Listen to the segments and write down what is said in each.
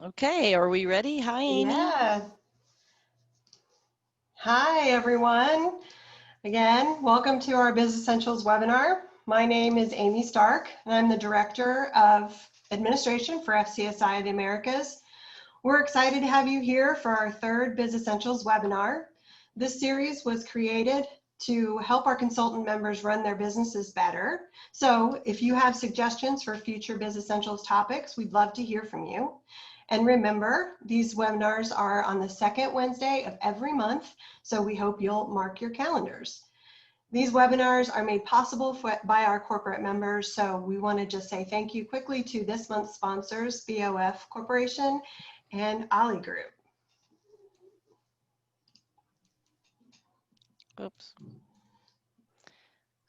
Okay, are we ready? Hi, Amy. Yeah. Hi, everyone. Again, welcome to our BizEssentials webinar. My name is Amy Stark, and I'm the Director of Administration for FCSI of the Americas. We're excited to have you here for our third BizEssentials webinar. This series was created to help our consultant members run their businesses better. So if you have suggestions for future BizEssentials topics, we'd love to hear from you. And remember, these webinars are on the second Wednesday of every month, so we hope you'll mark your calendars. These webinars are made possible by our corporate members, so we want to just say thank you quickly to this month's sponsors, BOF Corporation and Ali Group. Oops.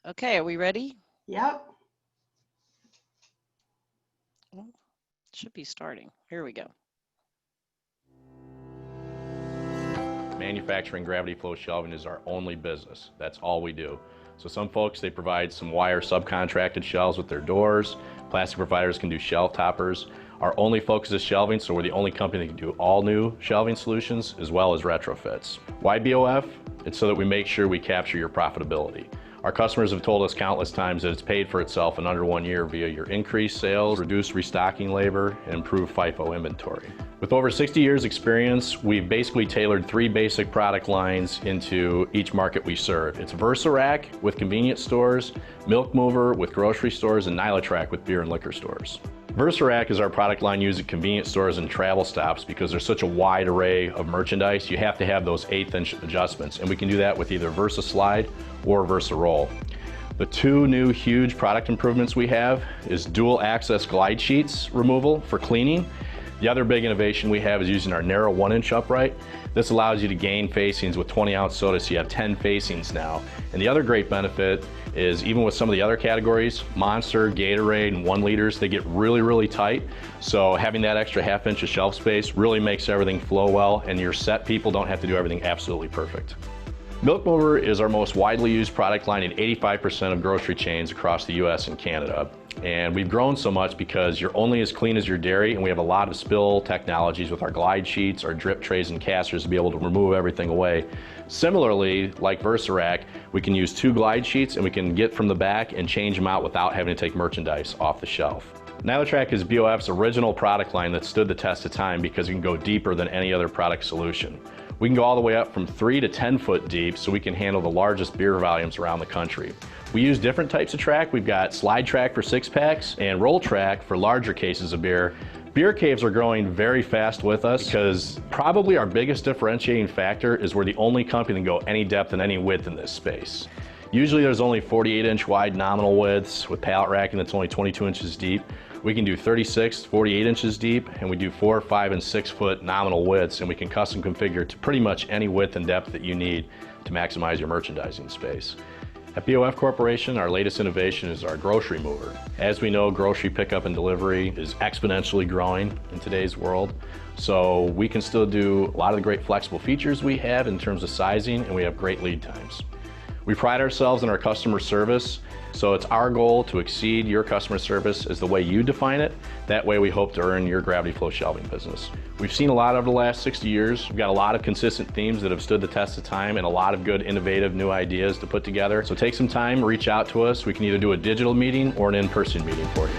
Okay, are we ready? Yep. Well, it should be starting. Here we go. Manufacturing gravity flow shelving is our only business. That's all we do. So some folks, they provide some wire subcontracted shelves with their doors. Plastic providers can do shelf toppers. Our only focus is shelving, so we're the only company that can do all new shelving solutions as well as retrofits. Why BOF? It's so that we make sure we capture your profitability. Our customers have told us countless times that it's paid for itself in under 1 year via your increased sales, reduced restocking labor, and improved FIFO inventory. With over 60 years experience, we've basically tailored 3 basic product lines into each market we serve. It's VersaRack with convenience stores, Milk Mover with grocery stores, and Nylatrack with beer and liquor stores. VersaRack is our product line used at convenience stores and travel stops because there's such a wide array of merchandise. You have to have those 1/8" adjustments, and we can do that with either VersaSlide or VersaRoll. The 2 new huge product improvements we have is dual access glide sheets removal for cleaning. The other big innovation we have is using our narrow 1-inch upright. This allows you to gain facings with 20-ounce soda, so you have 10 facings now. And the other great benefit is even with some of the other categories, Monster, Gatorade, and 1 liters, they get really, really tight. So having that extra 1/2 inch of shelf space really makes everything flow well, and your set people don't have to do everything absolutely perfect. Milk Mover is our most widely used product line in 85% of grocery chains across the US and Canada. And we've grown so much because you're only as clean as your dairy, and we have a lot of spill technologies with our glide sheets, our drip trays and casters to be able to remove everything away. Similarly, like VersaRack, we can use 2 glide sheets and we can get from the back and change them out without having to take merchandise off the shelf. Nylatrack is BOF's original product line that stood the test of time because it can go deeper than any other product solution. We can go all the way up from 3 to 10 foot deep, so we can handle the largest beer volumes around the country. We use different types of track. We've got slide track for 6-packs and roll track for larger cases of beer. Beer caves are growing very fast with us because probably our biggest differentiating factor is we're the only company that can go any depth and any width in this space. Usually there's only 48-inch wide nominal widths with pallet racking that's only 22 inches deep. We can do 36, 48 inches deep, and we do 4, 5, and 6 foot nominal widths, and we can custom configure to pretty much any width and depth that you need to maximize your merchandising space. At BOF Corporation, our latest innovation is our grocery mover. As we know, grocery pickup and delivery is exponentially growing in today's world. So we can still do a lot of the great flexible features we have in terms of sizing, and we have great lead times. We pride ourselves in our customer service, so it's our goal to exceed your customer service as the way you define it. That way we hope to earn your gravity flow shelving business. We've seen a lot over the last 60 years. We've got a lot of consistent themes that have stood the test of time and a lot of good innovative new ideas to put together. So take some time, reach out to us. We can either do a digital meeting or an in-person meeting for you.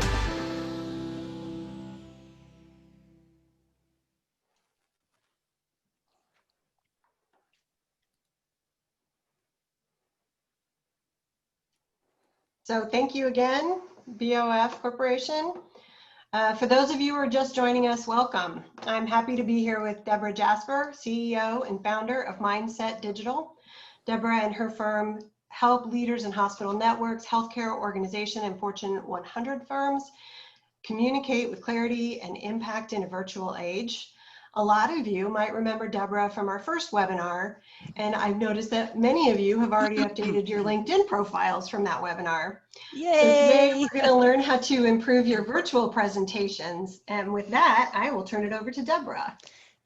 So thank you again, BOF Corporation. For those of you who are just joining us, welcome. I'm happy to be here with Debra Jasper, CEO and founder of Mindset Digital. Debra and her firm help leaders in hospital networks, healthcare organization, and Fortune 100 firms communicate with clarity and impact in a virtual age. A lot of you might remember Debra from our first webinar, and I've noticed that many of you have already updated your LinkedIn profiles from that webinar. Yay! So today we're going to learn how to improve your virtual presentations, and with that, I will turn it over to Debra.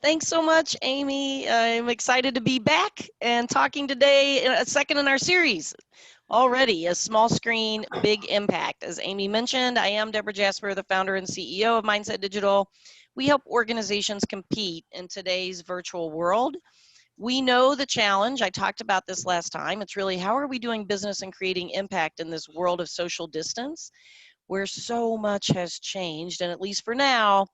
Thanks so much, Amy. I'm excited to be back and talking today, a second in our series. Already a small screen, big impact. As Amy mentioned, I am Debra Jasper, the founder and CEO of Mindset Digital. We help organizations compete in today's virtual world. We know the challenge. I talked about this last time. It's really how are we doing business and creating impact in this world of social distance where so much has changed. And at least for now,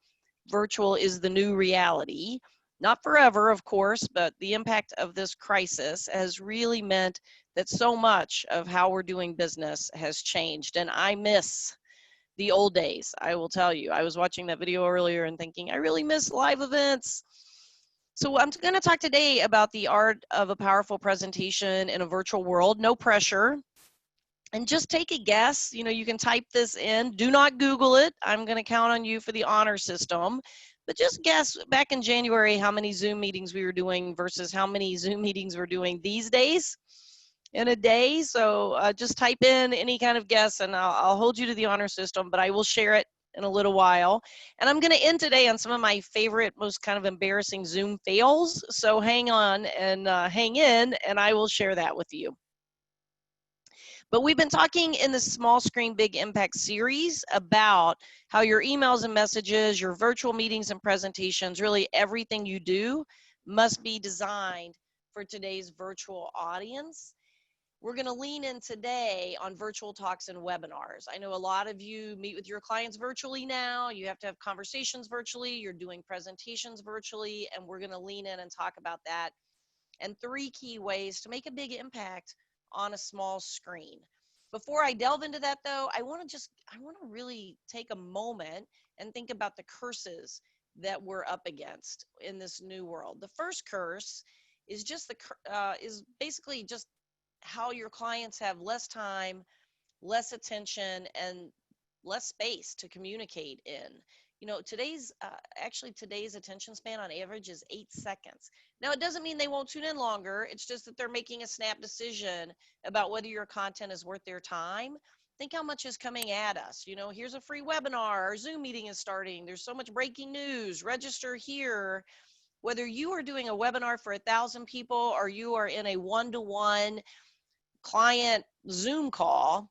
virtual is the new reality. Not forever, of course, but the impact of this crisis has really meant that so much of how we're doing business has changed. And I miss the old days, I will tell you. I was watching that video earlier and thinking, I really miss live events. So I'm going to talk today about the art of a powerful presentation in a virtual world. No pressure. And just take a guess. You know, you can type this in. Do not Google it. I'm going to count on you for the honor system. But just guess back in January how many Zoom meetings we were doing versus how many Zoom meetings we're doing these days in a day. So just type in any kind of guess and I'll hold you to the honor system, but I will share it in a little while. And I'm going to end today on some of my favorite, most kind of embarrassing Zoom fails. So hang on and hang in, and I will share that with you. But we've been talking in the Small Screen Big Impact series about how your emails and messages, your virtual meetings and presentations, really everything you do must be designed for today's virtual audience. We're going to lean in today on virtual talks and webinars. I know a lot of you meet with your clients virtually now. You have to have conversations virtually. You're doing presentations virtually, and we're going to lean in and talk about that and 3 key ways to make a big impact on a small screen. Before I delve into that though, I want to really take a moment and think about the curses that we're up against in this new world. The first curse is basically just how your clients have less time, less attention, and less space to communicate in. You know, today's attention span on average is 8 seconds. Now, it doesn't mean they won't tune in longer. It's just that they're making a snap decision about whether your content is worth their time. Think how much is coming at us. You know, here's a free webinar, our Zoom meeting is starting. There's so much breaking news, register here. Whether you are doing a webinar for 1,000 people or you are in a one-to-one client Zoom call,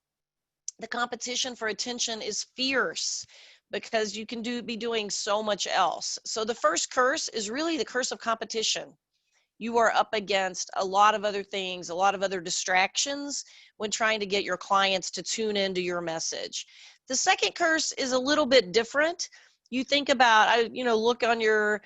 the competition for attention is fierce because you can be doing so much else. So the first curse is really the curse of competition. You are up against a lot of other things, a lot of other distractions when trying to get your clients to tune into your message. The second curse is a little bit different. You think about, look on your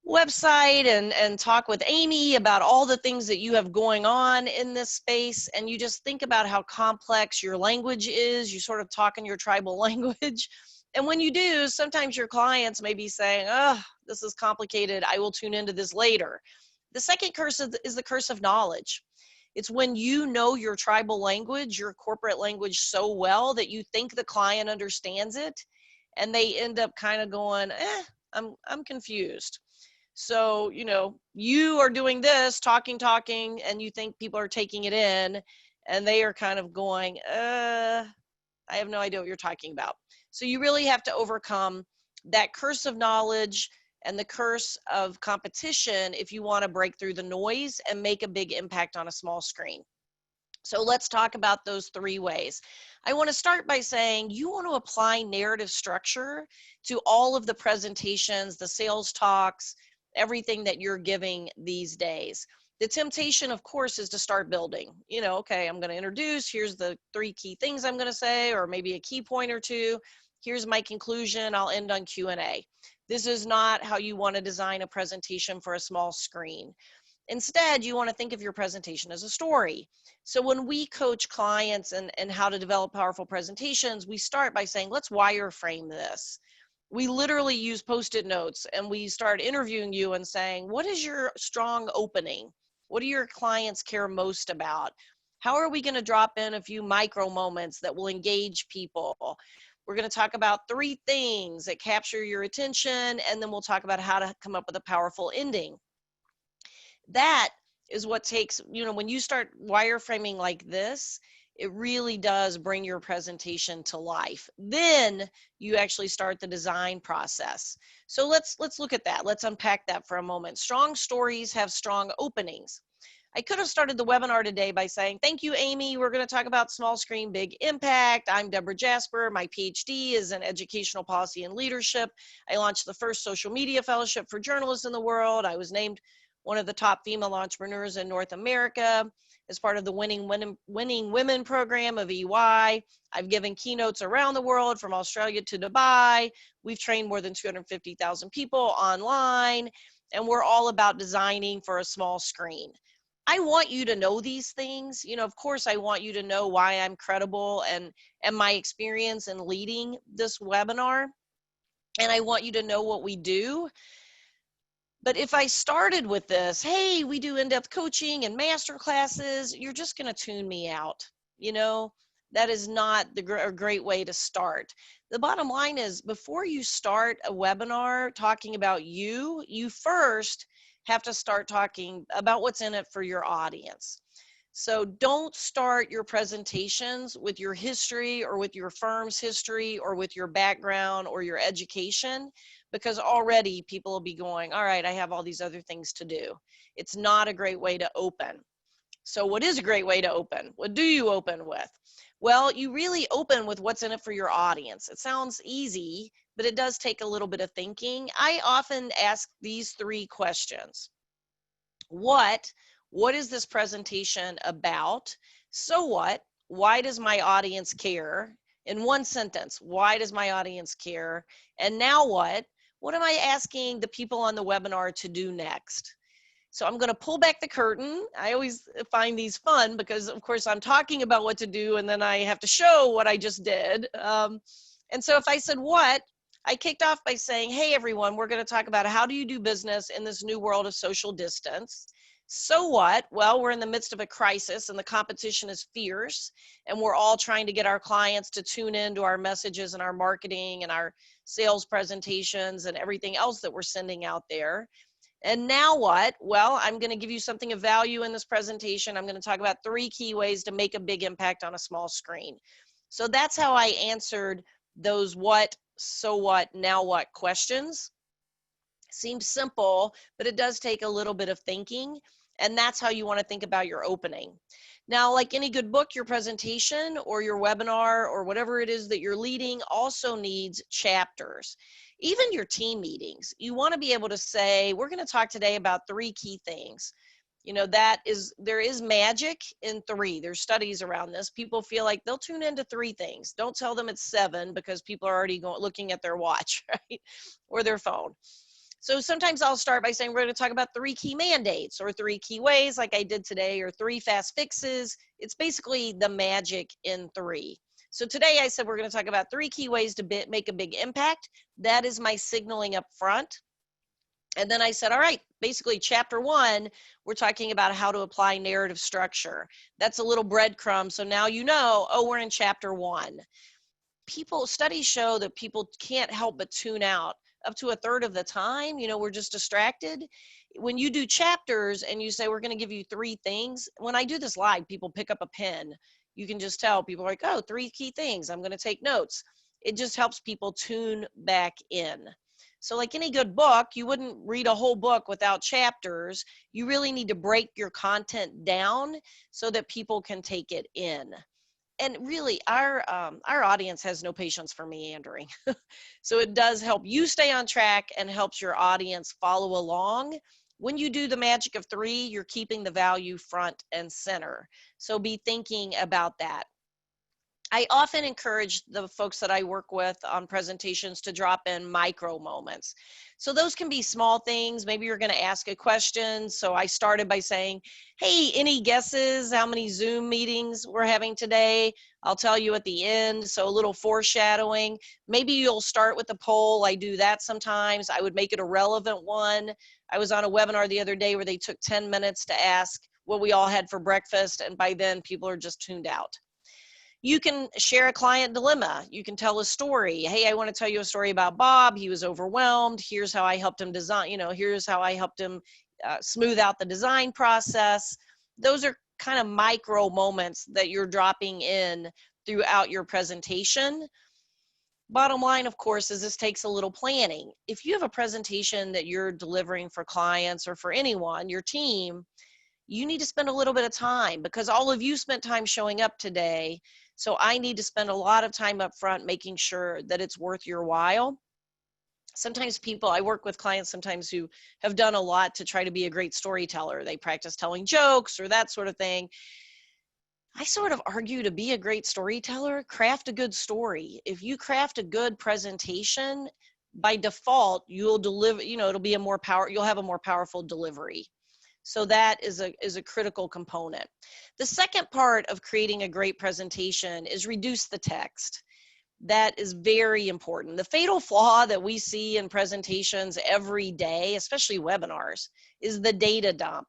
website and talk with Amy about all the things that you have going on in this space, and you just think about how complex your language is. You sort of talk in your tribal language, and when you do, sometimes your clients may be saying, oh, this is complicated, I will tune into this later. The second curse is the curse of knowledge. It's when you know your tribal language, your corporate language so well that you think the client understands it, and they end up kind of going, I'm confused. So, you are doing this, talking, and you think people are taking it in, and they are kind of going, I have no idea what you're talking about. So you really have to overcome that curse of knowledge and the curse of competition if you want to break through the noise and make a big impact on a small screen. So let's talk about those 3 ways. I want to start by saying you want to apply narrative structure to all of the presentations, the sales talks, everything that you're giving these days. The temptation, of course, is to start building. Okay, I'm going to introduce, here's the 3 key things I'm going to say, or maybe a key point or 2. Here's my conclusion, I'll end on Q&A. This is not how you want to design a presentation for a small screen. Instead, you want to think of your presentation as a story. So when we coach clients and how to develop powerful presentations, we start by saying, let's wireframe this. We literally use Post-it notes and we start interviewing you and saying, what is your strong opening? What do your clients care most about? How are we going to drop in a few micro moments that will engage people? We're going to talk about 3 things that capture your attention, and then we'll talk about how to come up with a powerful ending. That is what takes, when you start wireframing like this, it really does bring your presentation to life. Then you actually start the design process. So let's look at that. Let's unpack that for a moment. Strong stories have strong openings. I could have started the webinar today by saying, thank you, Amy. We're going to talk about small screen, big impact. I'm Debra Jasper. My PhD is in educational policy and leadership. I launched the first social media fellowship for journalists in the world. I was named one of the top female entrepreneurs in North America as part of the Winning Women program of EY. I've given keynotes around the world from Australia to Dubai. We've trained more than 250,000 people online, and we're all about designing for a small screen. I want you to know these things. You know, of course, I want you to know why I'm credible and my experience in leading this webinar. And I want you to know what we do. But if I started with this, hey, we do in-depth coaching and master classes, you're just going to tune me out. You know, that is not a great way to start. The bottom line is, before you start a webinar talking about you, you first have to start talking about what's in it for your audience. So don't start your presentations with your history or with your firm's history or with your background or your education, because already people will be going, all right, I have all these other things to do. It's not a great way to open. So what is a great way to open? What do you open with? Well, you really open with what's in it for your audience. It sounds easy, but it does take a little bit of thinking. I often ask these 3 questions. What is this presentation about? So what? Why does my audience care? In one sentence, why does my audience care? And now what? What am I asking the people on the webinar to do next? So I'm going to pull back the curtain. I always find these fun because, of course, I'm talking about what to do and then I have to show what I just did. And so if I said what, I kicked off by saying, hey, everyone, we're going to talk about how do you do business in this new world of social distance. So what? Well, we're in the midst of a crisis and the competition is fierce, and we're all trying to get our clients to tune in to our messages and our marketing and our sales presentations and everything else that we're sending out there. And now what? Well, I'm going to give you something of value in this presentation. I'm going to talk about 3 key ways to make a big impact on a small screen. So that's how I answered those what, so what, now what questions. Seems simple, but it does take a little bit of thinking. And that's how you want to think about your opening. Now, like any good book, your presentation or your webinar or whatever it is that you're leading also needs chapters. Even your team meetings, you want to be able to say, we're going to talk today about 3 key things. You know, there is magic in 3. There's studies around this. People feel like they'll tune into 3 things. Don't tell them it's 7 because people are already looking at their watch, right? Or their phone. So sometimes I'll start by saying we're going to talk about 3 key mandates or 3 key ways like I did today, or 3 fast fixes. It's basically the magic in 3. So today I said we're going to talk about 3 key ways to make a big impact. That is my signaling up front. And then I said, all right, basically chapter 1, we're talking about how to apply narrative structure. That's a little breadcrumb. So now you know, oh, we're in chapter 1. Studies show that people can't help but tune out up to a third of the time. You know, we're just distracted. When you do chapters and you say, we're going to give you 3 things, when I do this live, people pick up a pen. You can just tell people are like, oh, 3 key things. I'm going to take notes. It just helps people tune back in. So like any good book, you wouldn't read a whole book without chapters. You really need to break your content down so that people can take it in. And really, our audience has no patience for meandering. So it does help you stay on track and helps your audience follow along. When you do the magic of 3, you're keeping the value front and center. So be thinking about that. I often encourage the folks that I work with on presentations to drop in micro moments. So those can be small things. Maybe you're going to ask a question. So I started by saying, hey, any guesses how many Zoom meetings we're having today? I'll tell you at the end. So a little foreshadowing. Maybe you'll start with a poll. I do that sometimes. I would make it a relevant one. I was on a webinar the other day where they took 10 minutes to ask what we all had for breakfast. And by then people are just tuned out. You can share a client dilemma. You can tell a story. Hey, I want to tell you a story about Bob. He was overwhelmed. Here's how I helped him design, here's how I helped him smooth out the design process. Those are kind of micro moments that you're dropping in throughout your presentation. Bottom line, of course, is this takes a little planning. If you have a presentation that you're delivering for clients or for anyone, your team, you need to spend a little bit of time, because all of you spent time showing up today. So I need to spend a lot of time up front making sure that it's worth your while. Sometimes I work with clients sometimes who have done a lot to try to be a great storyteller. They practice telling jokes or that sort of thing. I sort of argue, to be a great storyteller, craft a good story. If you craft a good presentation, by default, you'll deliver, it'll be you'll have a more powerful delivery. So that is a critical component. The second part of creating a great presentation is reduce the text. That is very important. The fatal flaw that we see in presentations every day, especially webinars, is the data dump.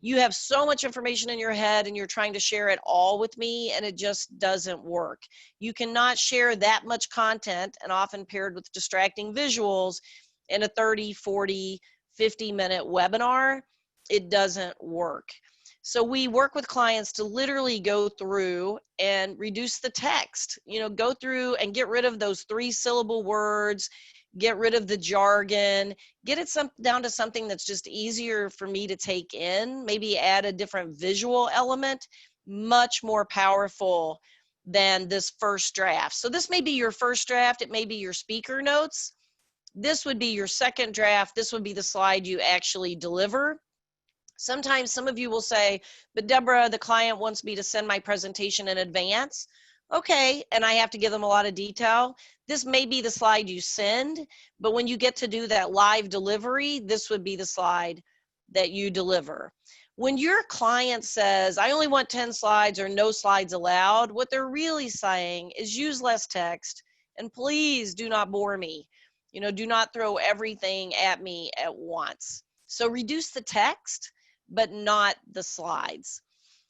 You have so much information in your head and you're trying to share it all with me, and it just doesn't work. You cannot share that much content, and often paired with distracting visuals, in a 30, 40, 50-minute webinar. It doesn't work. So we work with clients to literally go through and reduce the text, go through and get rid of those 3-syllable words, get rid of the jargon, get it down to something that's just easier for me to take in, maybe add a different visual element, much more powerful than this first draft. So this may be your first draft, it may be your speaker notes. This would be your second draft. This would be the slide you actually deliver. Sometimes some of you will say, but Debra, the client wants me to send my presentation in advance. Okay, and I have to give them a lot of detail. This may be the slide you send, but when you get to do that live delivery, this would be the slide that you deliver. When your client says, I only want 10 slides or no slides allowed, what they're really saying is use less text, and please do not bore me. Do not throw everything at me at once. So reduce the text, but not the slides.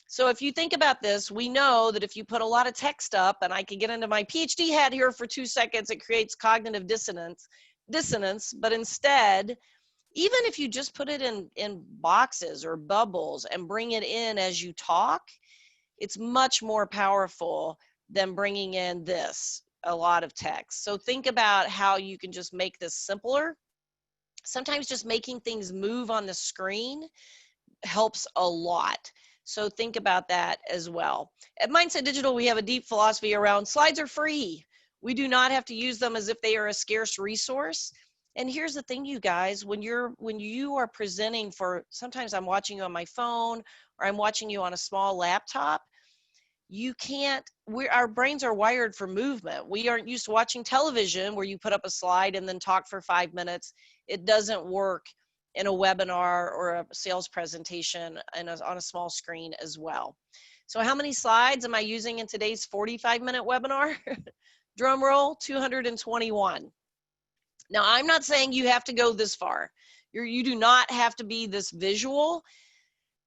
So if you think about this, we know that if you put a lot of text up, and I can get into my PhD hat here for 2 seconds, it creates cognitive dissonance. But instead, even if you just put it in boxes or bubbles and bring it in as you talk, it's much more powerful than bringing in a lot of text. So think about how you can just make this simpler. Sometimes just making things move on the screen helps a lot. So think about that as well. At Mindset Digital, we have a deep philosophy around slides are free. We do not have to use them as if they are a scarce resource. And here's the thing, you guys, when you are presenting sometimes I'm watching you on my phone or I'm watching you on a small laptop, our brains are wired for movement. We aren't used to watching television where you put up a slide and then talk for 5 minutes. It doesn't work in a webinar or a sales presentation and on a small screen as well. So how many slides am I using in today's 45-minute webinar? Drum roll, 221. Now, I'm not saying you have to go this far. You do not have to be this visual.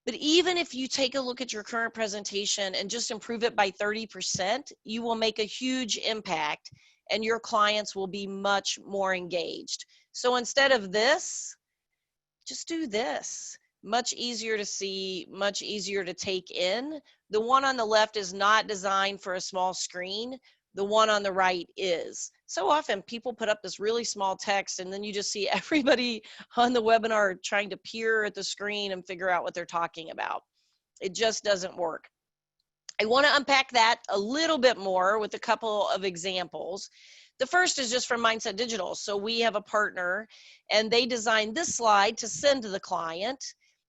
But even if you take a look at your current presentation and just improve it by 30%, you will make a huge impact and your clients will be much more engaged. So instead of this, just do this. Much easier to see, much easier to take in. The one on the left is not designed for a small screen. The one on the right is. So often people put up this really small text and then you just see everybody on the webinar trying to peer at the screen and figure out what they're talking about. It just doesn't work. I want to unpack that a little bit more with a couple of examples. The first is just from Mindset Digital. So we have a partner and they designed this slide to send to the client.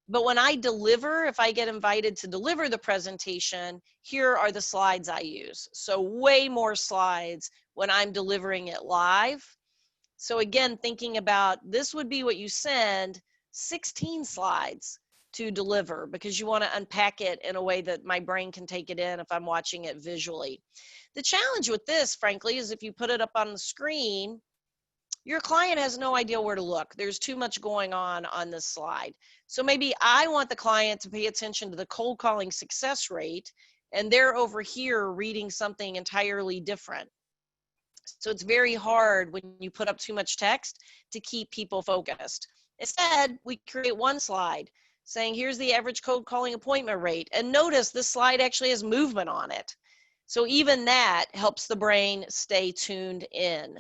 But when I deliver, if I get invited to deliver the presentation, here are the slides I use. So way more slides when I'm delivering it live. So again, thinking about this would be what you send, 16 slides to deliver, because you want to unpack it in a way that my brain can take it in if I'm watching it visually. The challenge with this, frankly, is if you put it up on the screen, your client has no idea where to look. There's too much going on this slide. So maybe I want the client to pay attention to the cold calling success rate, and they're over here reading something entirely different. So it's very hard when you put up too much text to keep people focused. Instead, we create one slide saying, here's the average cold calling appointment rate. And notice this slide actually has movement on it. So even that helps the brain stay tuned in.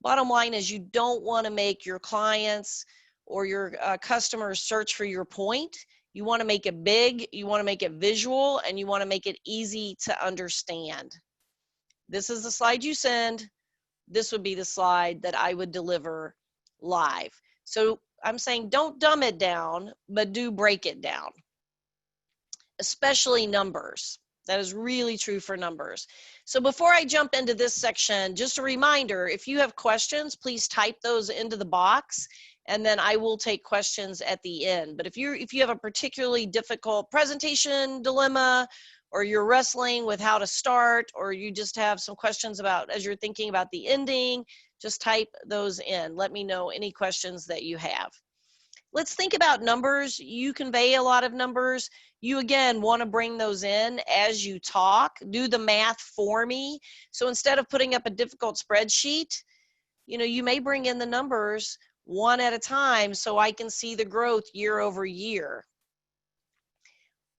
Bottom line is you don't want to make your clients or your customers search for your point. You want to make it big, you want to make it visual, and you want to make it easy to understand. This is the slide you send. This would be the slide that I would deliver live. So I'm saying don't dumb it down, but do break it down, especially numbers. That is really true for numbers. So before I jump into this section, just a reminder, if you have questions, please type those into the box, and then I will take questions at the end. But if you have a particularly difficult presentation dilemma, or you're wrestling with how to start, or you just have some questions about as you're thinking about the ending, just type those in. Let me know any questions that you have. Let's think about numbers. You convey a lot of numbers. You, again, want to bring those in as you talk. Do the math for me. So instead of putting up a difficult spreadsheet, you may bring in the numbers one at a time so I can see the growth year over year.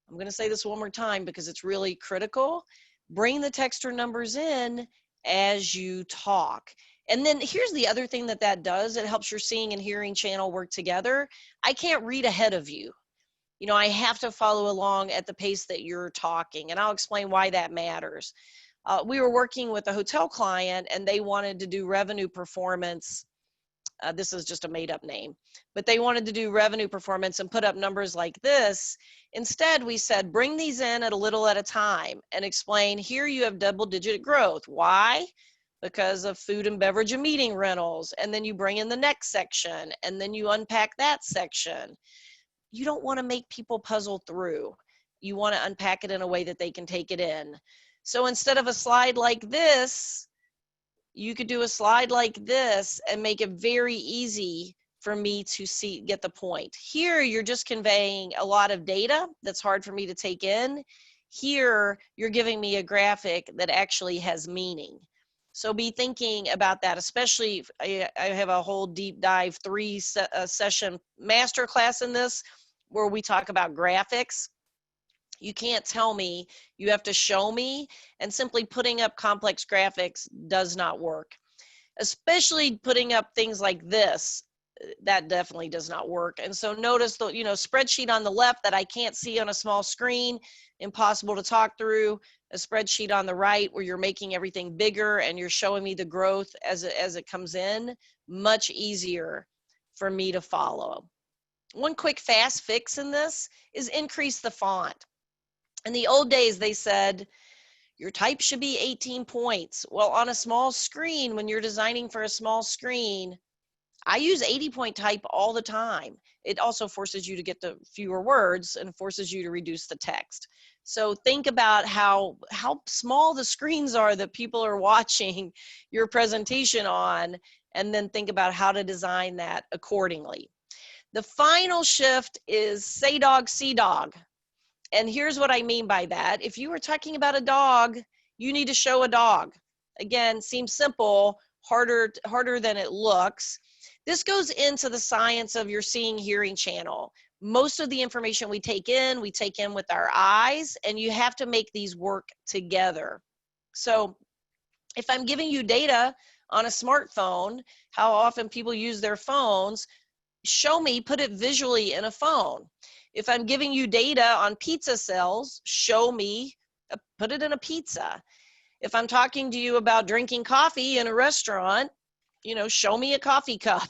I'm going to say this one more time because it's really critical. Bring the text or numbers in as you talk. And then here's the other thing that does. It helps your seeing and hearing channel work together. I can't read ahead of you. I have to follow along at the pace that you're talking, and I'll explain why that matters. We were working with a hotel client, and they wanted to do revenue performance. This is just a made-up name, but they wanted to do revenue performance and put up numbers like this. Instead, we said, bring these in at a little at a time and explain, here you have double-digit growth. Why? Because of food and beverage and meeting rentals. And then you bring in the next section, and then you unpack that section. You don't want to make people puzzle through. You want to unpack it in a way that they can take it in. So instead of a slide like this, you could do a slide like this and make it very easy for me to get the point. Here, you're just conveying a lot of data that's hard for me to take in. Here, you're giving me a graphic that actually has meaning. So be thinking about that, especially I have a whole deep dive 3-session masterclass in this where we talk about graphics. You can't tell me, you have to show me, and simply putting up complex graphics does not work. Especially putting up things like this, that definitely does not work. And so notice the spreadsheet on the left that I can't see on a small screen, impossible to talk through. A spreadsheet on the right where you're making everything bigger and you're showing me the growth as it comes in, much easier for me to follow. One quick fast fix in this is increase the font. In the old days, they said, your type should be 18 points. Well, on a small screen, when you're designing for a small screen, I use 80-point type all the time. It also forces you to get the fewer words and forces you to reduce the text. So think about how small the screens are that people are watching your presentation on, and then think about how to design that accordingly. The final shift is say dog, see dog. And here's what I mean by that. If you were talking about a dog, you need to show a dog. Again, seems simple, harder than it looks. This goes into the science of your seeing, hearing channel. Most of the information we take in with our eyes, and you have to make these work together. So if I'm giving you data on a smartphone, how often people use their phones, show me, put it visually in a phone. If I'm giving you data on pizza sales, show me, put it in a pizza. If I'm talking to you about drinking coffee in a restaurant, show me a coffee cup.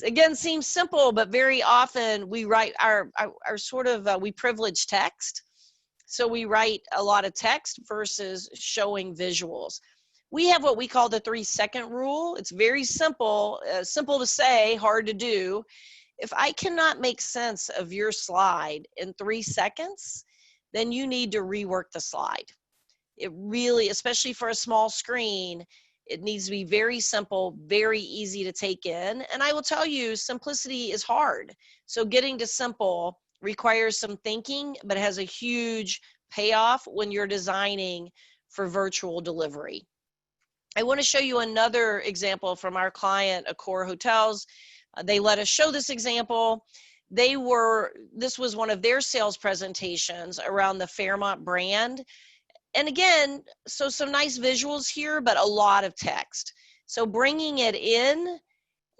Again, seems simple, but very often we write our we privilege text. So we write a lot of text versus showing visuals. We have what we call the 3-second rule. It's very simple, simple to say, hard to do. If I cannot make sense of your slide in 3 seconds, then you need to rework the slide. It really, especially for a small screen, it needs to be very simple, very easy to take in. And I will tell you, simplicity is hard. So getting to simple requires some thinking, but has a huge payoff when you're designing for virtual delivery. I want to show you another example from our client, Accor Hotels. They let us show this example. This was one of their sales presentations around the Fairmont brand. And again, so some nice visuals here, but a lot of text. So bringing it in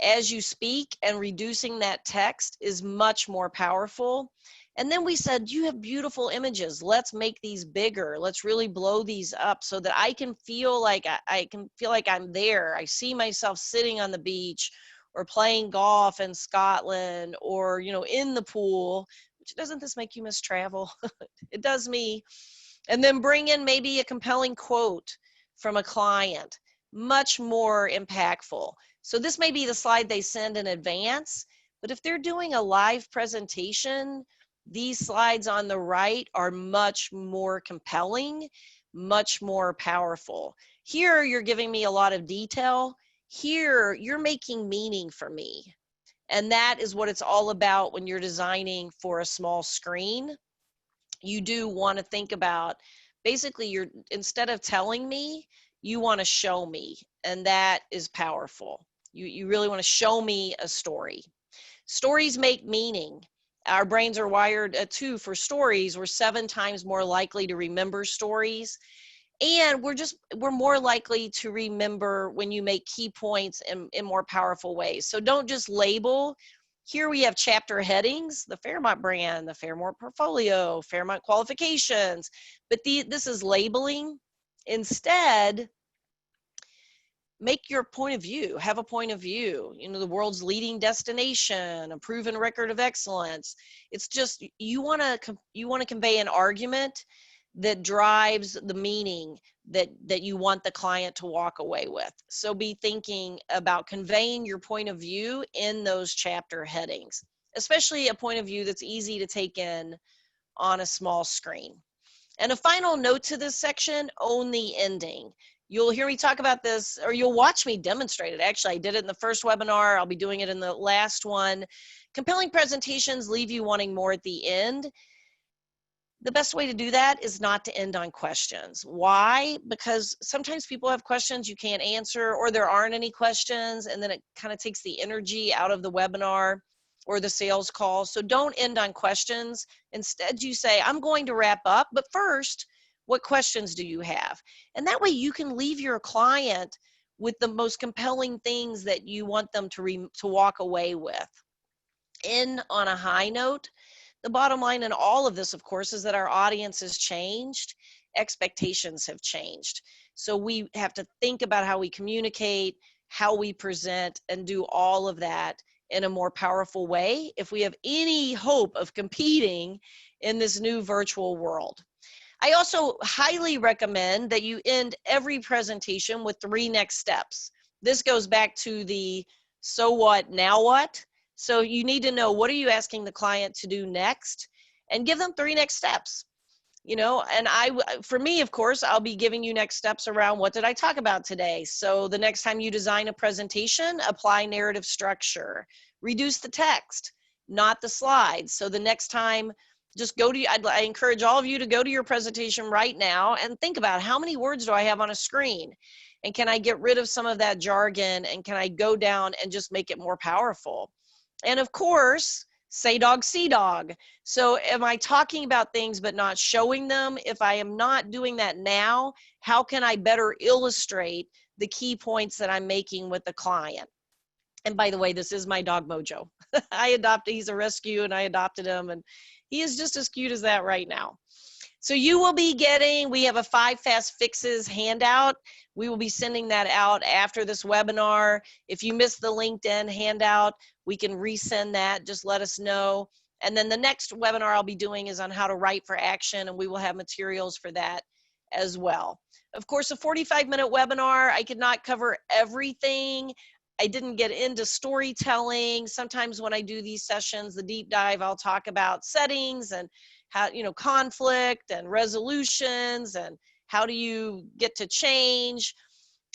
as you speak and reducing that text is much more powerful. And then we said, you have beautiful images. Let's make these bigger. Let's really blow these up so that I can feel like I can feel like I'm there. I see myself sitting on the beach or playing golf in Scotland or, you know, in the pool. Which, doesn't this make you miss travel? It does me. And then bring in maybe a compelling quote from a client, much more impactful. So this may be the slide they send in advance, but if they're doing a live presentation, these slides on the right are much more compelling, much more powerful. Here, you're giving me a lot of detail. Here, you're making meaning for me. And that is what it's all about when you're designing for a small screen. You do want to think about, basically, you're, instead of telling me, you want to show me. And that is powerful. You really want to show me a story. Stories make meaning. Our brains are wired too for stories. We're 7 times more likely to remember stories. And we're more likely to remember when you make key points in more powerful ways. So don't just label. Here we have chapter headings: the Fairmont brand, the Fairmont portfolio, Fairmont qualifications. But this is labeling. Instead, make your point of view, have a point of view, you know, the world's leading destination, a proven record of excellence. It's just, you want to convey an argument that drives the meaning that you want the client to walk away with. So be thinking about conveying your point of view in those chapter headings, especially a point of view that's easy to take in on a small screen. And a final note to this section: own the ending. You'll hear me talk about this, or you'll watch me demonstrate it. Actually, I did it in the first webinar. I'll be doing it in the last one. Compelling presentations leave you wanting more at the end. The best way to do that is not to end on questions. Why? Because sometimes people have questions you can't answer, or there aren't any questions, and then it kind of takes the energy out of the webinar or the sales call. So don't end on questions. Instead, you say, I'm going to wrap up, but first, what questions do you have? And that way you can leave your client with the most compelling things that you want them to walk away with. End on a high note. The bottom line in all of this, of course, is that our audience has changed. Expectations have changed. So we have to think about how we communicate, how we present, and do all of that in a more powerful way if we have any hope of competing in this new virtual world. I also highly recommend that you end every presentation with 3 next steps. This goes back to the so what, now what? So you need to know, what are you asking the client to do next, and give them 3 next steps. You know, and for me, of course, I'll be giving you next steps around what did I talk about today. So the next time you design a presentation, apply narrative structure, reduce the text, not the slides. So the next time, just go to, I encourage all of you to go to your presentation right now and think about, how many words do I have on a screen? And can I get rid of some of that jargon? And can I go down and just make it more powerful? And of course, say dog, see dog. So am I talking about things but not showing them? If I am not doing that now, how can I better illustrate the key points that I'm making with the client? And by the way, this is my dog Mojo. He's a rescue, and I adopted him, and he is just as cute as that right now. So you will be getting, we have a 5 fast fixes handout. We will be sending that out after this webinar. If you missed the LinkedIn handout, we can resend that. Just let us know. And then the next webinar I'll be doing is on how to write for action, and we will have materials for that as well. Of course, a 45-minute webinar, I could not cover everything. I didn't get into storytelling. Sometimes when I do these sessions, the deep dive, I'll talk about settings and how, you know, conflict and resolutions, and how do you get to change?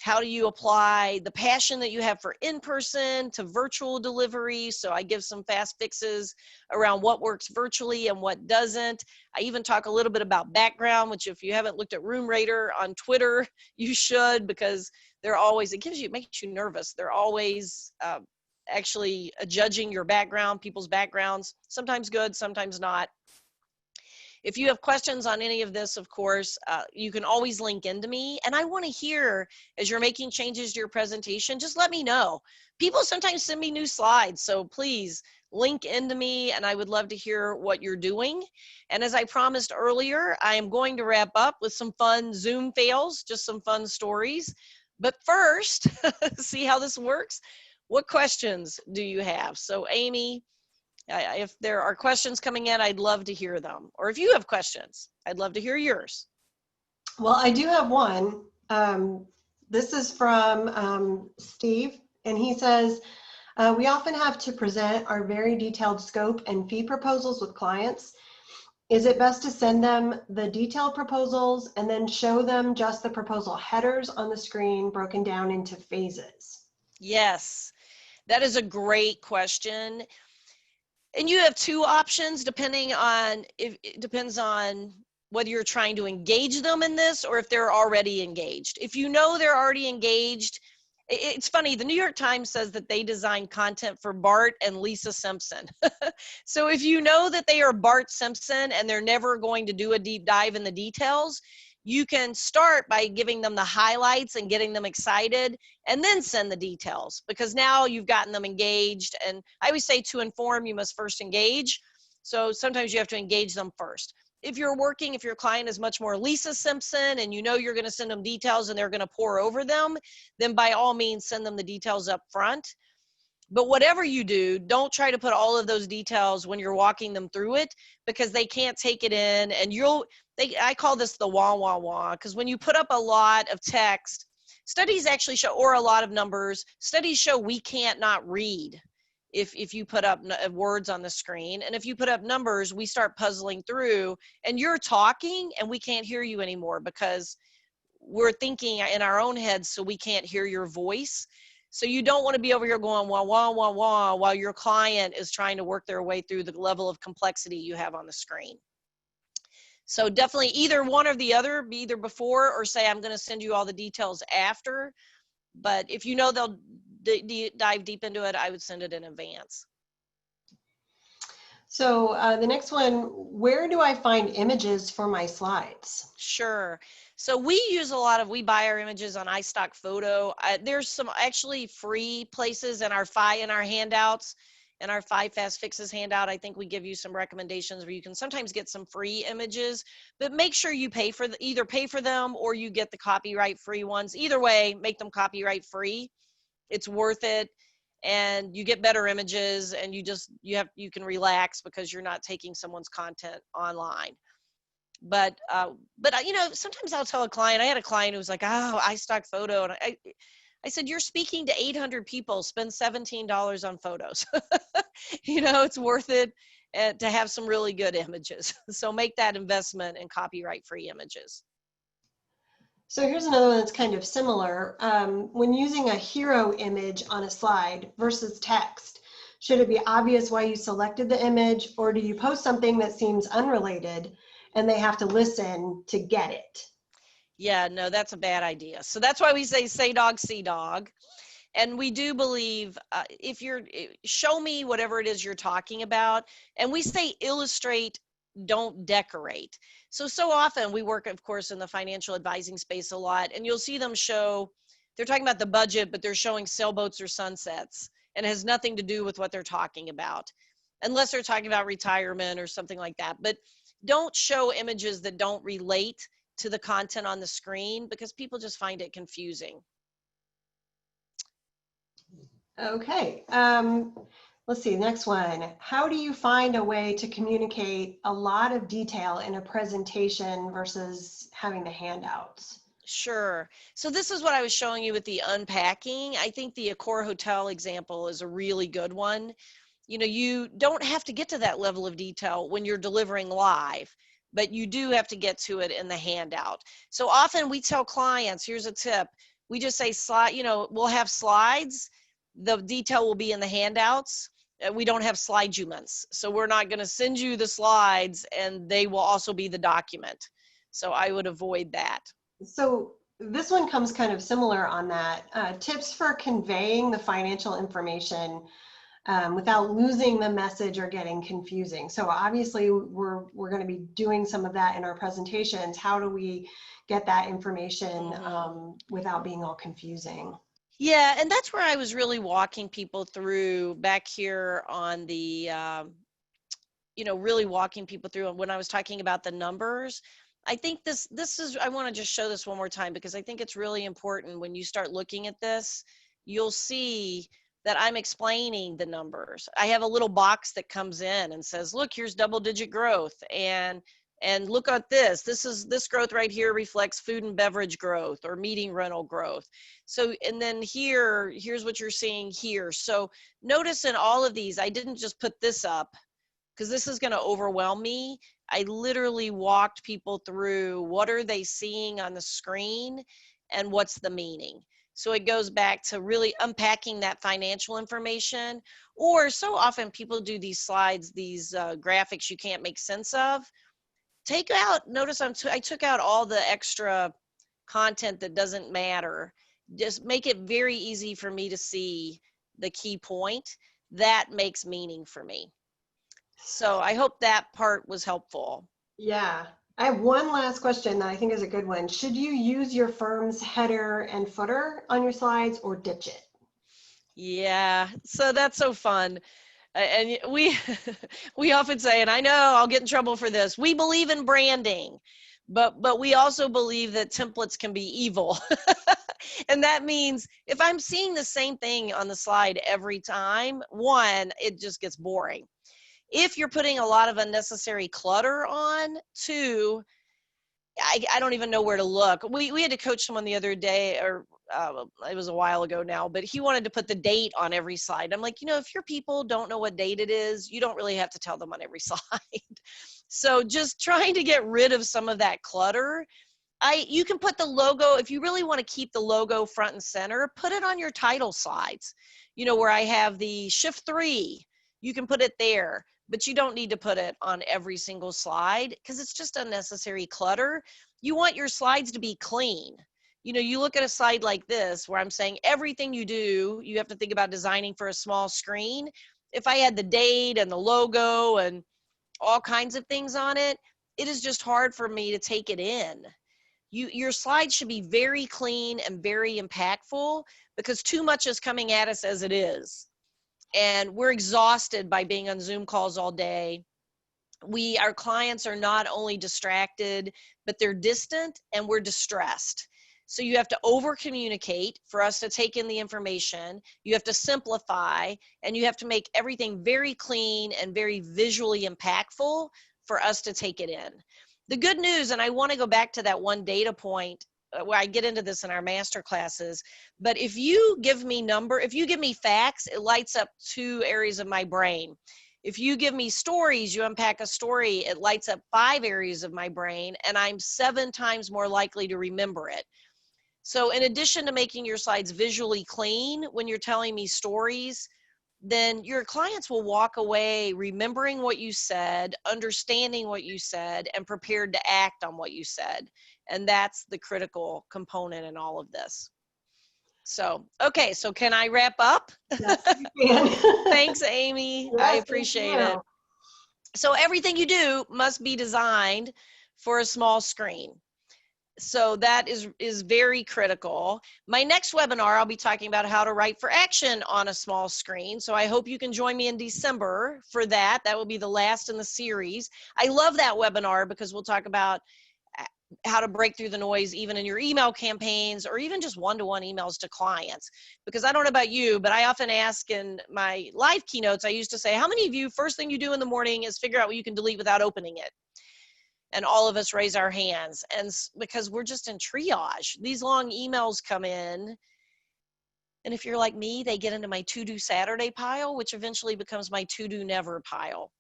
How do you apply the passion that you have for in-person to virtual delivery? So I give some fast fixes around what works virtually and what doesn't. I even talk a little bit about background, which if you haven't looked at Room Rater on Twitter, you should, because they're always, it makes you nervous. They're always actually judging your background, people's backgrounds, sometimes good, sometimes not. If you have questions on any of this, of course, you can always link into me. And I want to hear, as you're making changes to your presentation, just let me know. People sometimes send me new slides, so please link into me, and I would love to hear what you're doing. And as I promised earlier, I am going to wrap up with some fun Zoom fails, just some fun stories. But first, see how this works? What questions do you have? So Amy, if there are questions coming in, I'd love to hear them. Or if you have questions, I'd love to hear yours. Well, I do have one. This is from Steve, and he says, we often have to present our very detailed scope and fee proposals with clients. Is it best to send them the detailed proposals and then show them just the proposal headers on the screen broken down into phases? Yes, that is a great question. And you have two options depending on, it depends on whether you're trying to engage them in this or if they're already engaged. If you know they're already engaged, it's funny, the New York Times says that they design content for Bart and Lisa Simpson. So if you know that they are Bart Simpson and they're never going to do a deep dive in the details, you can start by giving them the highlights and getting them excited and then send the details, because now you've gotten them engaged. And I always say, to inform, you must first engage. So sometimes you have to engage them first. If your client is much more Lisa Simpson and you know you're going to send them details and they're going to pour over them, then by all means send them the details up front. But whatever you do, don't try to put all of those details when you're walking them through it, because they can't take it in. And I call this the wah, wah, wah, because when you put up a lot of text, studies actually show, or a lot of numbers, studies show we can't not read if you put up words on the screen. And if you put up numbers, we start puzzling through, and you're talking and we can't hear you anymore because we're thinking in our own heads, so we can't hear your voice. So you don't want to be over here going wah, wah, wah, wah, while your client is trying to work their way through the level of complexity you have on the screen. So definitely either one or the other, be either before or say, I'm going to send you all the details after. But if you know they'll dive deep into it, I would send it in advance. So the next one, where do I find images for my slides? Sure. So we buy our images on iStock Photo. There's some actually free places in our handouts. In our 5 Fast Fixes handout, I think we give you some recommendations where you can sometimes get some free images, but make sure you either pay for them or you get the copyright free ones. Either way, make them copyright free. It's worth it. And you get better images, and you can relax because you're not taking someone's content online. But sometimes I'll tell a client, I had a client who was like, oh, iStock Photo. And I said, you're speaking to 800 people, spend $17 on photos. It's worth it to have some really good images. So make that investment in copyright free images. So here's another one that's kind of similar. When using a hero image on a slide versus text, should it be obvious why you selected the image, or do you post something that seems unrelated and they have to listen to get it? Yeah, no, that's a bad idea. So that's why we say dog, see dog. And we do believe show me whatever it is you're talking about. And we say illustrate, don't decorate. So often we work, of course, in the financial advising space a lot, and you'll see them they're talking about the budget, but they're showing sailboats or sunsets, and it has nothing to do with what they're talking about, unless they're talking about retirement or something like that. But don't show images that don't relate to the content on the screen, because people just find it confusing. Okay, let's see, next one. How do you find a way to communicate a lot of detail in a presentation versus having the handouts? Sure. So this is what I was showing you with the unpacking. I think the Accor Hotel example is a really good one. You don't have to get to that level of detail when you're delivering live, but you do have to get to it in the handout. So often we tell clients, here's a tip. We just say we'll have slides. The detail will be in the handouts. We don't have slide documents. So we're not going to send you the slides, and they will also be the document. So I would avoid that. So this one comes kind of similar on that. Tips for conveying the financial information without losing the message or getting confusing. So obviously we're going to be doing some of that in our presentations. How do we get that information without being all confusing? Yeah, and that's where I was really walking people through back here on the, really walking people through when I was talking about the numbers. I think this is, I want to just show this one more time because I think it's really important. When you start looking at this, you'll see that I'm explaining the numbers. I have a little box that comes in and says, look, here's double-digit growth, and look at this. This growth right here reflects food and beverage growth or meeting rental growth. So, and then here's what you're seeing here. So notice in all of these, I didn't just put this up because this is going to overwhelm me. I literally walked people through what are they seeing on the screen and what's the meaning. So it goes back to really unpacking that financial information. Or so often people do these slides, these graphics you can't make sense of. Take out, notice I took out all the extra content that doesn't matter. Just make it very easy for me to see the key point. That makes meaning for me. So I hope that part was helpful. Yeah. I have one last question that I think is a good one. Should you use your firm's header and footer on your slides or ditch it? Yeah, so that's so fun. And we we often say, and I know I'll get in trouble for this, we believe in branding, but we also believe that templates can be evil. And that means if I'm seeing the same thing on the slide every time, one, it just gets boring. If you're putting a lot of unnecessary clutter on, two, I don't even know where to look. We had to coach someone the other day, or it was a while ago now, but he wanted to put the date on every slide. I'm like, if your people don't know what date it is, you don't really have to tell them on every slide. So just trying to get rid of some of that clutter. You can put the logo, if you really want to keep the logo front and center, put it on your title slides. Where I have the shift 3, you can put it there, but you don't need to put it on every single slide because it's just unnecessary clutter. You want your slides to be clean. You look at a slide like this where I'm saying everything you do, you have to think about designing for a small screen. If I had the date and the logo and all kinds of things on it, it is just hard for me to take it in. Your slides should be very clean and very impactful because too much is coming at us as it is. And we're exhausted by being on Zoom calls all day. Our clients are not only distracted, but they're distant and we're distressed. So you have to over communicate for us to take in the information. You have to simplify, and you have to make everything very clean and very visually impactful for us to take it in. The good news, and I want to go back to that one data point where I get into this in our master classes, but if you give me facts, it lights up 2 areas of my brain. If you give me stories, you unpack a story, it lights up 5 areas of my brain, and I'm 7 times more likely to remember it. So in addition to making your slides visually clean when you're telling me stories, then your clients will walk away remembering what you said, understanding what you said, and prepared to act on what you said. And that's the critical component in all of this. So, okay, so can I wrap up? Yes, you can. Thanks, Amy. Yes, I appreciate it. So everything you do must be designed for a small screen. So that is very critical. My next webinar, I'll be talking about how to write for action on a small screen. So I hope you can join me in December for that. That will be the last in the series. I love that webinar because we'll talk about how to break through the noise even in your email campaigns or even just one-to-one emails to clients. Because I don't know about you, but I often ask in my live keynotes, I used to say, how many of you, first thing you do in the morning is figure out what you can delete without opening it? And all of us raise our hands, and because we're just in triage. These long emails come in, and if you're like me, they get into my to-do Saturday pile, which eventually becomes my to-do never pile.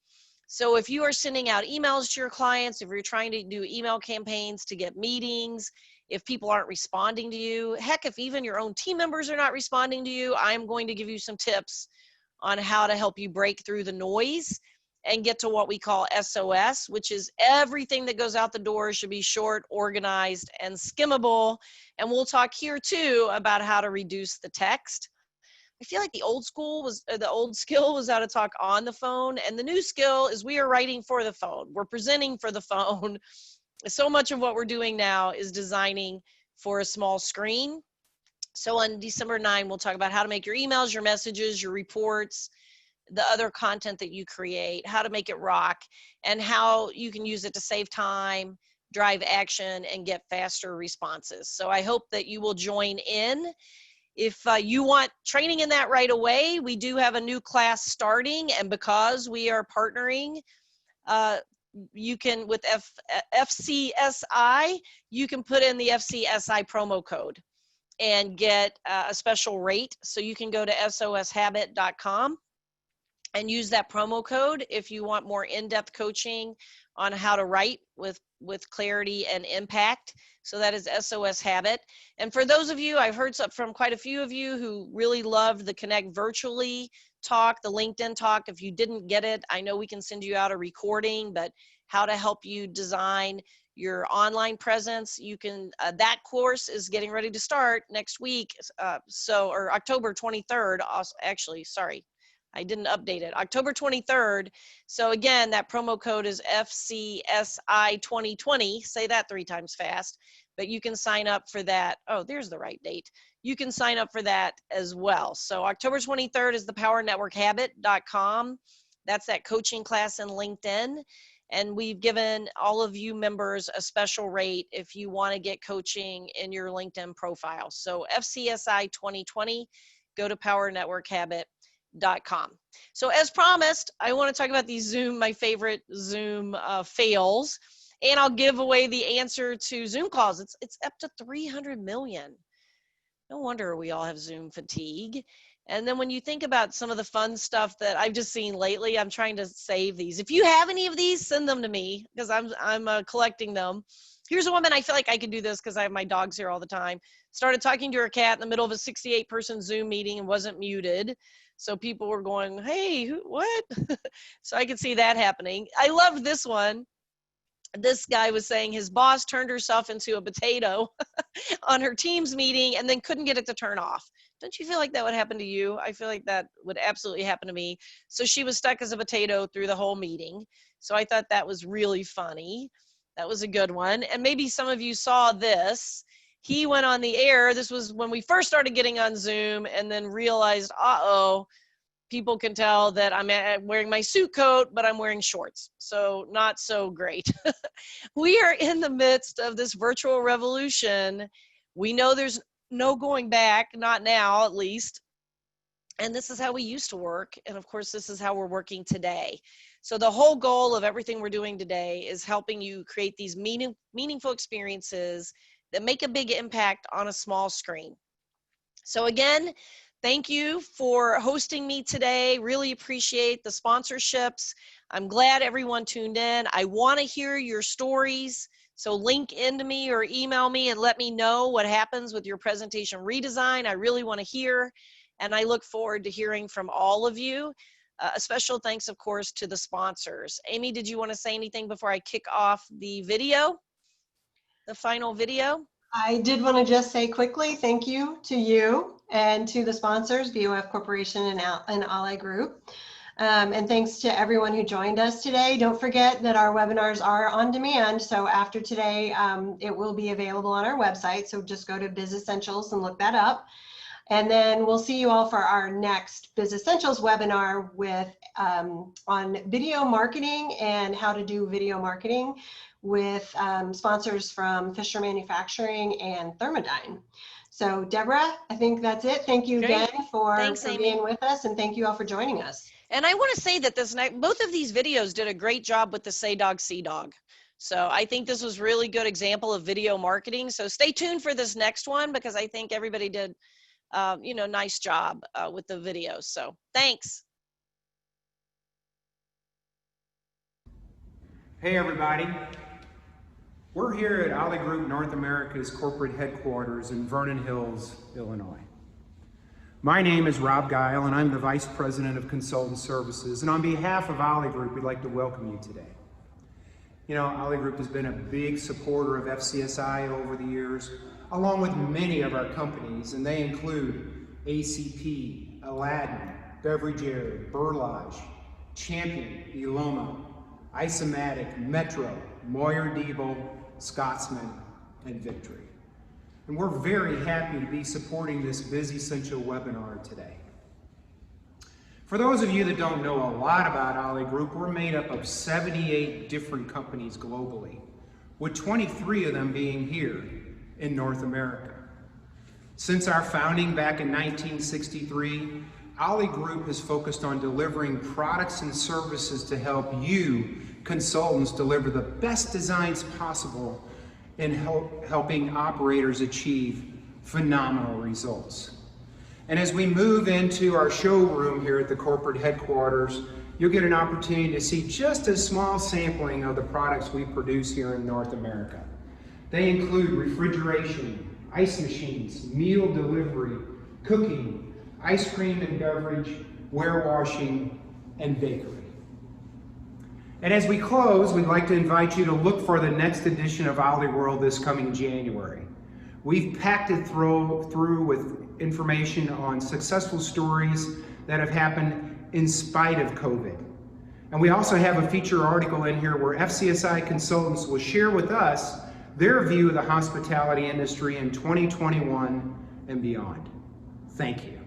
So if you are sending out emails to your clients, if you're trying to do email campaigns to get meetings, if people aren't responding to you, heck, if even your own team members are not responding to you, I'm going to give you some tips on how to help you break through the noise and get to what we call SOS, which is everything that goes out the door should be short, organized, and skimmable. And we'll talk here too about how to reduce the text, I feel like the old skill was how to talk on the phone, and the new skill is we are writing for the phone. We're presenting for the phone. So much of what we're doing now is designing for a small screen. So on December 9, we'll talk about how to make your emails, your messages, your reports, the other content that you create, how to make it rock, and how you can use it to save time, drive action, and get faster responses. So I hope that you will join in. If you want training in that right away, we do have a new class starting, and because we are partnering, you can, with FCSI, you can put in the FCSI promo code and get a special rate. So you can go to soshabit.com and use that promo code if you want more in-depth coaching on how to write with clarity and impact. So that is SOS Habit. And for those of you, I've heard from quite a few of you who really loved the Connect Virtually talk, the LinkedIn talk. If you didn't get it, I know we can send you out a recording, but how to help you design your online presence. You can, that course is getting ready to start next week. Or October 23rd, actually, sorry. I didn't update it. October 23rd. So again, that promo code is FCSI 2020. Say that 3 times fast. But you can sign up for that. Oh, there's the right date. You can sign up for that as well. So October 23rd is thepowernetworkhabit.com. That's that coaching class in LinkedIn. And we've given all of you members a special rate if you want to get coaching in your LinkedIn profile. So FCSI 2020, go to powernetworkhabit.com. So as promised, I want to talk about these my favorite Zoom fails, and I'll give away the answer to Zoom calls. It's up to 300 million. No wonder we all have Zoom fatigue. And then when you think about some of the fun stuff that I've just seen lately, I'm trying to save these. If you have any of these, send them to me because I'm collecting them. Here's a woman, I feel like I could do this because I have my dogs here all the time. Started talking to her cat in the middle of a 68-person Zoom meeting and wasn't muted. So people were going, hey, what? So I could see that happening. I love this one. This guy was saying his boss turned herself into a potato on her Teams meeting and then couldn't get it to turn off. Don't you feel like that would happen to you? I feel like that would absolutely happen to me. So she was stuck as a potato through the whole meeting. So I thought that was really funny. That was a good one. And maybe some of you saw this. He went on the air. This was when we first started getting on Zoom and then realized, uh-oh, people can tell that I'm wearing my suit coat, but I'm wearing shorts. So not so great. We are in the midst of this virtual revolution. We know there's no going back, not now at least. And this is how we used to work. And of course, this is how we're working today. So the whole goal of everything we're doing today is helping you create these meaningful experiences that make a big impact on a small screen. So again, thank you for hosting me today. Really appreciate the sponsorships. I'm glad everyone tuned in. I want to hear your stories. So link into me or email me and let me know what happens with your presentation redesign. I really want to hear, and I look forward to hearing from all of you. A special thanks, of course, to the sponsors. Amy, did you want to say anything before I kick off the video, the final video? I did want to just say quickly, thank you to you and to the sponsors, BOF Corporation and Ally Group. And thanks to everyone who joined us today. Don't forget that our webinars are on demand. So after today, it will be available on our website. So just go to BizEssentials and look that up. And then we'll see you all for our next BizEssentials webinar with on video marketing and how to do video marketing with sponsors from Fisher Manufacturing and Thermodyne. So Deborah, I think that's it. Thank you again for being with us, and thank you all for joining us. And I want to say that both of these videos did a great job with the Say Dog, See Dog. So I think this was a really good example of video marketing. So stay tuned for this next one because I think everybody did nice job with the videos. So thanks. Hey everybody. We're here at Ally Group North America's corporate headquarters in Vernon Hills, Illinois. My name is Rob Guile and I'm the Vice President of Consultant Services, and on behalf of Ally Group, we'd like to welcome you today. You know, Ally Group has been a big supporter of FCSI over the years, along with many of our companies, and they include ACP, Aladdin, Beverage, Burlage, Champion, Eloma, Isomatic, Metro, Moyer Diebel, Scotsman, and Victory. And we're very happy to be supporting this BizEssentials webinar today. For those of you that don't know a lot about Ollie Group, we're made up of 78 different companies globally, with 23 of them being here in North America. Since our founding back in 1963, Ollie Group has focused on delivering products and services to help you, consultants, deliver the best designs possible in helping operators achieve phenomenal results. And as we move into our showroom here at the corporate headquarters, you'll get an opportunity to see just a small sampling of the products we produce here in North America. They include refrigeration, ice machines, meal delivery, cooking, ice cream and beverage, warewashing, and bakery. And as we close, we'd like to invite you to look for the next edition of Ollie World this coming January. We've packed it through with information on successful stories that have happened in spite of COVID. And we also have a feature article in here where FCSI consultants will share with us their view of the hospitality industry in 2021 and beyond. Thank you.